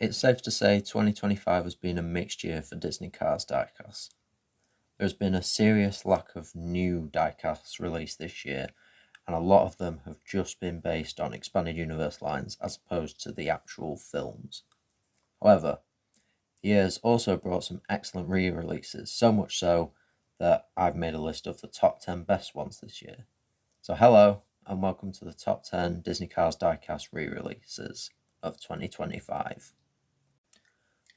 It's safe to say 2025 has been a mixed year for Disney Cars Diecast. There's been a serious lack of new diecasts released this year, and a lot of them have just been based on expanded universe lines as opposed to the actual films. However, the year has also brought some excellent re-releases, so much so that I've made a list of the top 10 best ones this year. So hello, and welcome to the top 10 Disney Cars Diecast re-releases of 2025.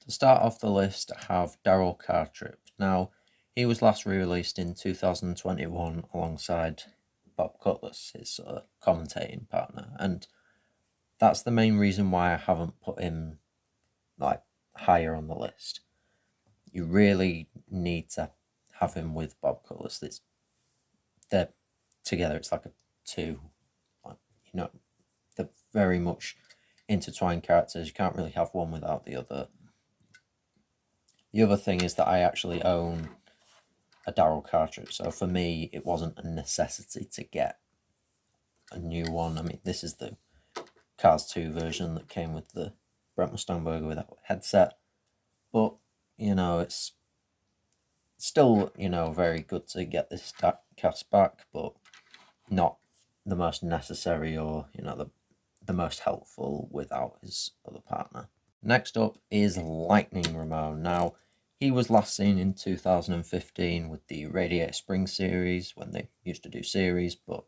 To start off the list, I have Daryl Car Trip. Now, he was last re-released in 2021 alongside Bob Cutlass, his commentating partner, and that's the main reason why I haven't put him higher on the list. You really need to have him with Bob Cutlass. They're together. It's like a two. They're very much intertwined characters. You can't really have one without the other. The other thing is that I actually own a Daryl cartridge, so for me it wasn't a necessity to get a new one. I mean, this is the Cars 2 version that came with the Brent Mustangburger without headset, but it's still very good to get this cast back, but not the most necessary or the most helpful without his other partner. Next up is Lightning Ramon. Now, he was last seen in 2015 with the Radiator Spring series when they used to do series, but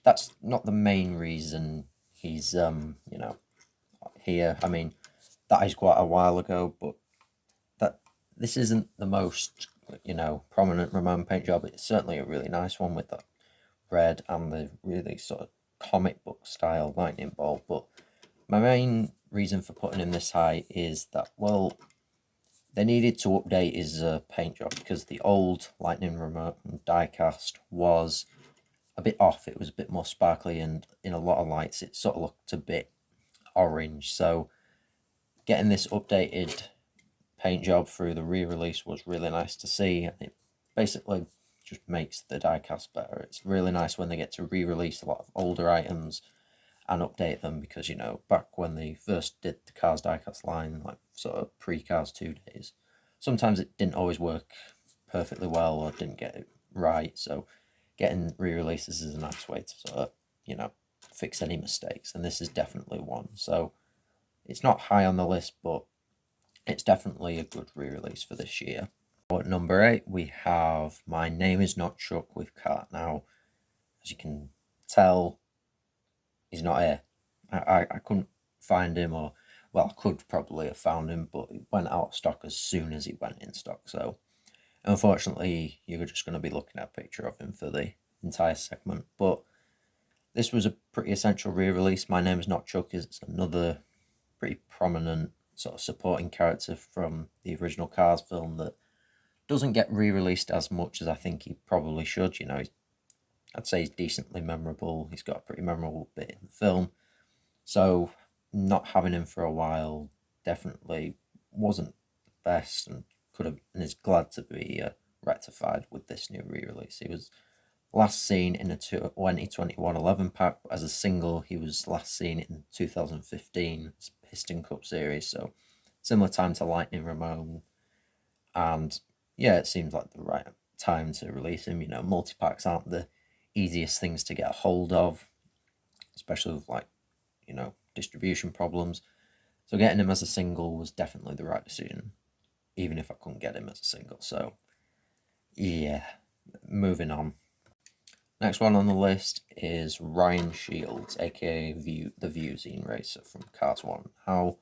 that's not the main reason he's here. I mean, that is quite a while ago, but this isn't the most prominent Ramon paint job. It's certainly a really nice one with that red and the really sort of comic book style lightning bolt. But my main reason for putting him this high is that, well, they needed to update his paint job because the old Lightning Ramon diecast was a bit off. It was a bit more sparkly, and in a lot of lights it sort of looked a bit orange. So getting this updated paint job through the re-release was really nice to see. It basically just makes the diecast better. It's really nice when they get to re-release a lot of older items and update them, because back when they first did the Cars diecast line, like sort of pre-Cars 2 days, sometimes it didn't always work perfectly well or didn't get it right. So getting re-releases is a nice way to sort of fix any mistakes, and this is definitely one. So it's not high on the list, but it's definitely a good re-release for this year. At number 8, we have My Name Is Not Chuck with Cart. Now, as you can tell, he's not here. I couldn't find him, or, well, I could probably have found him, but he went out of stock as soon as he went in stock. So, unfortunately, you're just going to be looking at a picture of him for the entire segment. But this was a pretty essential re-release. My Name Is Not Chuck is another pretty prominent sort of supporting character from the original Cars film that doesn't get re-released as much as I think he probably should. I'd say he's decently memorable. He's got a pretty memorable bit in the film. So not having him for a while definitely wasn't the best, and is glad to be rectified with this new re-release. He was last seen in a 2021 11 pack. As a single, he was last seen in 2015 Piston Cup series, so similar time to Lightning Ramon. And yeah, it seems like the right time to release him. Multi-packs aren't the easiest things to get a hold of, especially with distribution problems. So getting him as a single was definitely the right decision, even if I couldn't get him as a single. So yeah, moving on. Next one on the list is Ryan Shields, aka the Viewzine Racer from Cars 1. Now,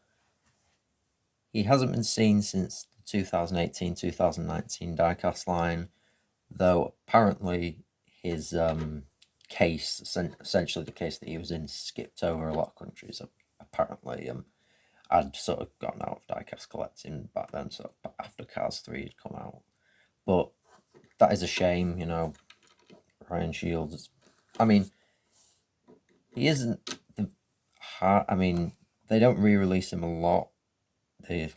he hasn't been seen since the 2018-2019 diecast line, though apparently his case, essentially the case that he was in, skipped over a lot of countries. Apparently, I'd sort of gotten out of diecast collecting back then, so after Cars 3 had come out. But that is a shame, Ryan Shields. I mean, he isn't the hard. I mean, they don't re-release him a lot. The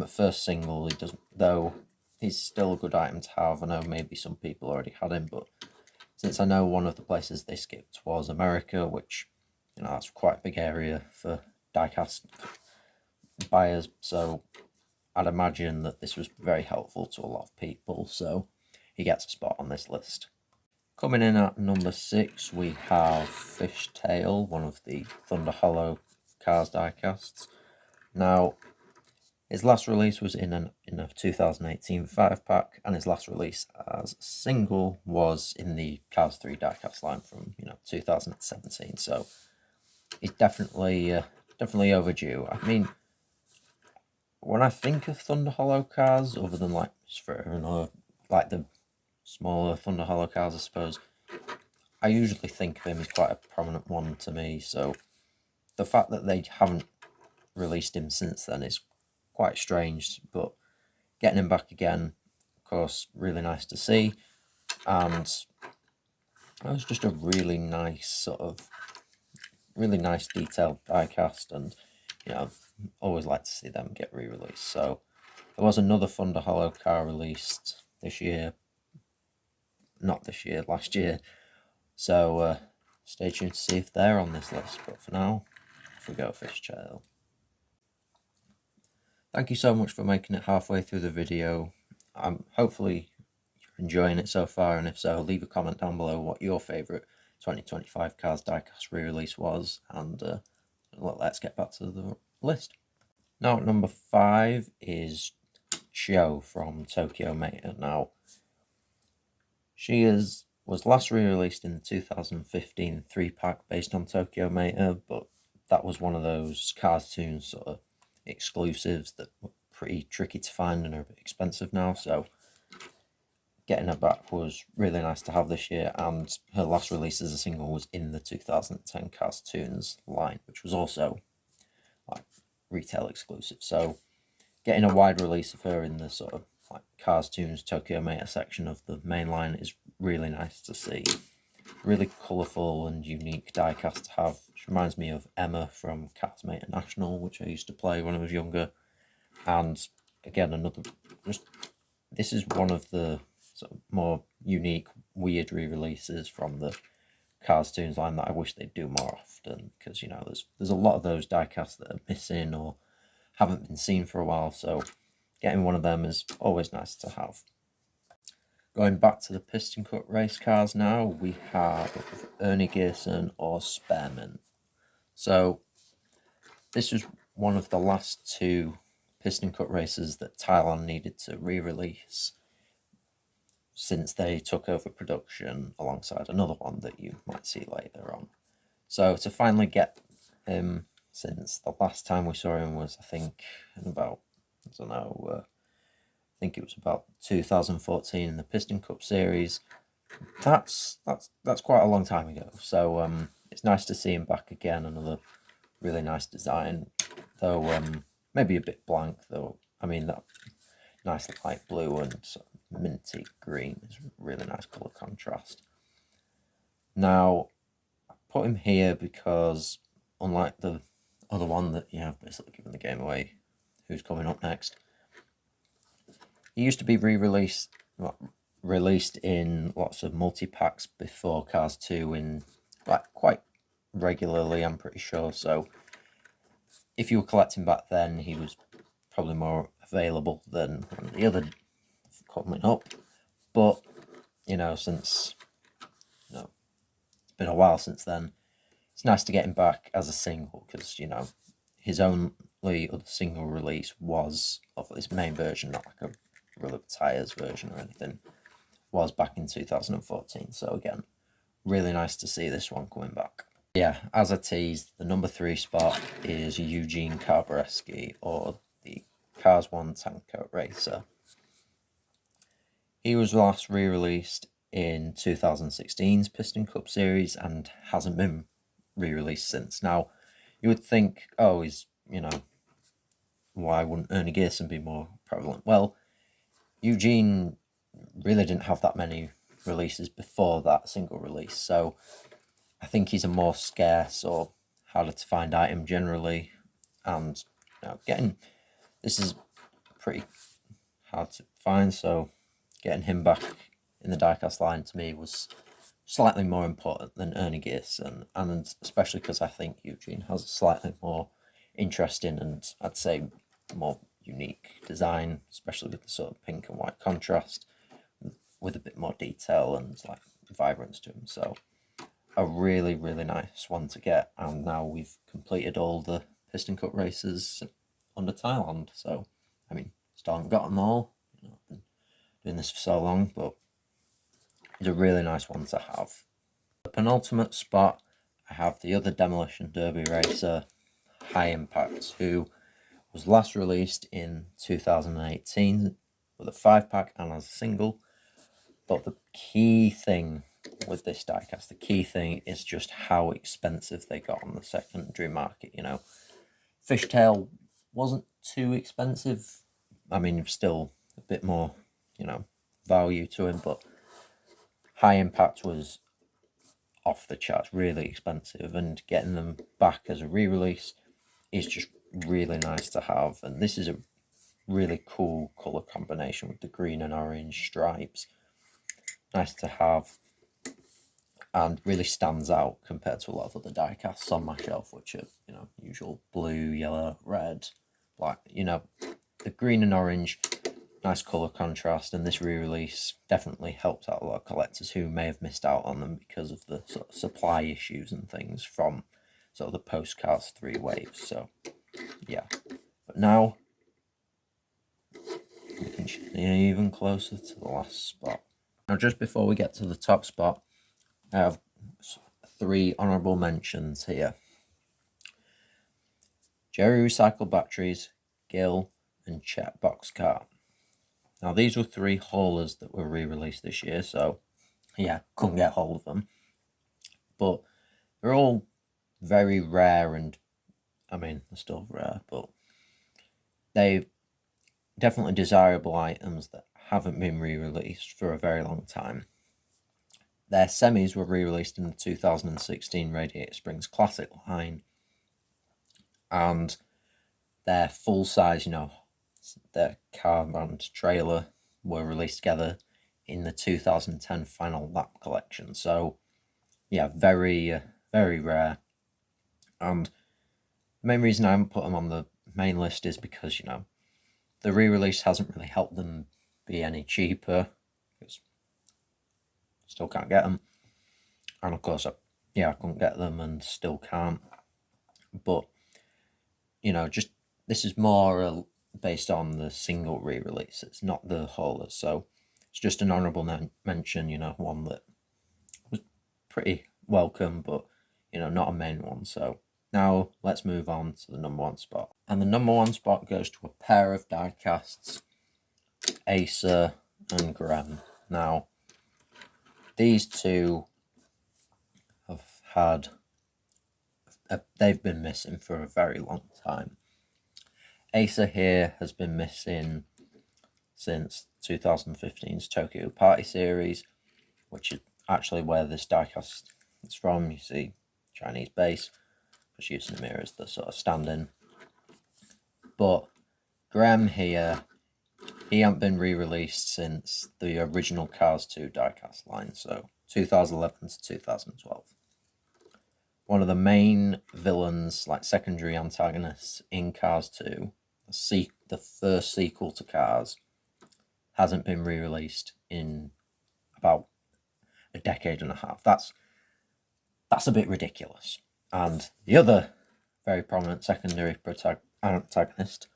first single, he doesn't, though he's still a good item to have. I know maybe some people already had him, but since I know one of the places they skipped was America, which, that's quite a big area for diecast buyers, so I'd imagine that this was very helpful to a lot of people, so he gets a spot on this list. Coming in at number 6, we have Fishtail, one of the Thunder Hollow Cars diecasts. Now, his last release was in a 2018 5-pack, and his last release as a single was in the Cars 3 diecast line from 2017. So he's definitely overdue. I mean, when I think of Thunder Hollow cars, other than like like the smaller Thunder Hollow cars, I suppose, I usually think of him as quite a prominent one to me. So the fact that they haven't released him since then is quite strange, but getting him back again, of course, really nice to see. And it was just a really nice detailed diecast, and always like to see them get re-released. So there was another Thunder Hollow car released last year. So stay tuned to see if they're on this list. But for now, off we go, Fishtail. Thank you so much for making it halfway through the video. Hopefully you're enjoying it so far, and if so, leave a comment down below what your favourite 2025 Cars diecast re-release was, and let's get back to the list. Now at number 5 is Shio from Tokyo Meta. Now, she was last re-released in the 2015 3-pack based on Tokyo Meta, but that was one of those cartoon sort of exclusives that were pretty tricky to find and are a bit expensive now, so getting her back was really nice to have this year. And her last release as a single was in the 2010 Cartoons line, which was also like retail exclusive. So getting a wide release of her in the sort of like Cartoons Tokyo Meta section of the main line is really nice to see. Really colourful and unique diecast to have. She reminds me of Emma from Cars Meta National, which I used to play when I was younger. And again, this is one of the sort of more unique, weird re-releases from the Cartoons line that I wish they'd do more often, because there's a lot of those diecasts that are missing or haven't been seen for a while, so getting one of them is always nice to have. Going back to the piston cut race cars now, we have Ernie Gearson or Spearmint. So this was one of the last 2 piston cut races that Thailand needed to re-release since they took over production alongside another one that you might see later on. So to finally get him, since the last time we saw him was, I think, in about, I think it was about 2014 in the Piston Cup series. That's quite a long time ago. So it's nice to see him back again. Another really nice design, though maybe a bit blank. Though I mean, that nice light blue and sort of minty green is really nice colour contrast. Now, I put him here because, unlike the other one that I've basically given the game away, who's coming up next, he used to be released in lots of multi-packs before Cars 2 in quite regularly, I'm pretty sure. So if you were collecting back then, he was probably more available than the other coming up. But since it's been a while since then, it's nice to get him back as a single, because his only other single release was of his main version, not like a Rule of Tires version or anything, was back in 2014. So again, really nice to see this one coming back. Yeah, as I teased, the number 3 spot is Eugene Carbareski, or the Cars 1 Tank Coat Racer. He was last re-released in 2016's Piston Cup series and hasn't been re-released since. Now, you would think, oh, he's, why wouldn't Ernie Gearson be more prevalent? Well, Eugene really didn't have that many releases before that single release, so I think he's a more scarce or harder to find item generally, and this is pretty hard to find, so getting him back in the diecast line to me was slightly more important than Ernie Gearson, and especially because I think Eugene has a slightly more interesting and I'd say more unique design, especially with the sort of pink and white contrast, with a bit more detail and like vibrance to them. So a really, really nice one to get. And now we've completed all the piston cut races under Thailand. So, I mean, still haven't got them all. You know, I've been doing this for so long, but it's a really nice one to have. The penultimate spot, I have the other Demolition Derby racer, High Impact, who was last released in 2018 with a 5-pack and as a single. But the key thing with this diecast, the key thing is just how expensive they got on the secondary market. You know, Fishtail wasn't too expensive. I mean, still a bit more, you know, value to him, but High Impact was off the charts, really expensive, and getting them back as a re-release is just really nice to have. And this is a really cool colour combination with the green and orange stripes. Nice to have, and really stands out compared to a lot of other diecasts on my shelf, which are, you know, usual blue, yellow, red, black. You know, the green and orange, nice colour contrast, and this re-release definitely helped out a lot of collectors who may have missed out on them because of the sort of supply issues and things from sort of the postcards 3 waves. So yeah, but now we can journey even closer to the last spot. Now, just before we get to the top spot, I have 3 honourable mentions here. Jerry Recycled Batteries, Gill, and Chet Boxcar. Now, these were 3 haulers that were re-released this year, so yeah, couldn't get hold of them. But they're all very rare, and I mean, they're still rare, but they definitely desirable items that haven't been re-released for a very long time. Their semis were re-released in the 2016 Radiator Springs Classic line, and their full-size, you know, their car and trailer were released together in the 2010 Final Lap collection. So yeah, very, very rare. And the main reason I haven't put them on the main list is because, you know, the re-release hasn't really helped them be any cheaper, because still can't get them. And of course, I couldn't get them and still can't. But, you know, just this is more based on the single re-release. It's not the haulers. So it's just an honourable mention, you know, one that was pretty welcome, but, you know, not a main one. So now let's move on to the number 1 spot. And the number 1 spot goes to a pair of diecasts, Acer and Graham. Now, these two have they've been missing for a very long time. Acer here has been missing since 2015's Tokyo Party Series, which is actually where this diecast is from. You see Chinese base, just using them here as the sort of stand-in. But Graham here, he hasn't been re-released since the original Cars 2 diecast line, so 2011 to 2012. One of the main villains, like secondary antagonists in Cars 2, the first sequel to Cars, hasn't been re-released in about a decade and a half. That's a bit ridiculous. And the other very prominent secondary antagonist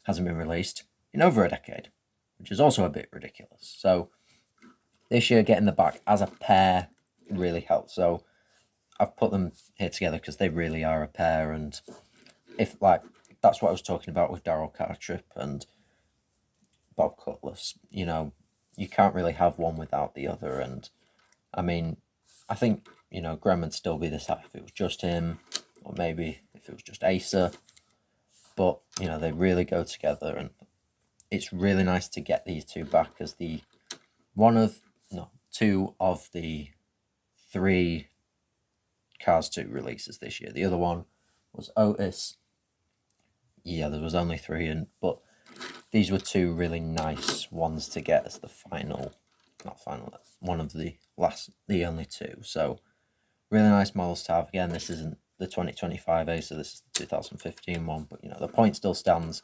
hasn't been released in over a decade, which is also a bit ridiculous. So this year, getting the back as a pair really helped. So I've put them here together because they really are a pair, and if like that's what I was talking about with Darryl Cartrip and Bob Cutlass, you know, you can't really have one without the other. And I mean, I think, you know, Graham would still be the side if it was just him, or maybe if it was just Acer. But, you know, they really go together, and it's really nice to get these two back as two of the 3 Cars 2 releases this year. The other one was Otis. Yeah, there was only 3, but these were 2 really nice ones to get as the one of the only 2. So really nice models to have. Again, this isn't the 2025A, so this is the 2015 one, but you know, the point still stands.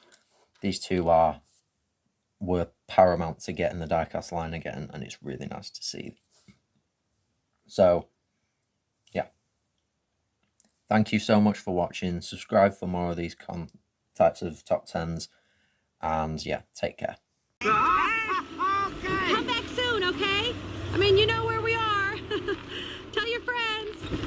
These two were paramount to get in the diecast line again, and it's really nice to see. So yeah, thank you so much for watching. Subscribe for more of these types of top 10s, and yeah, take care.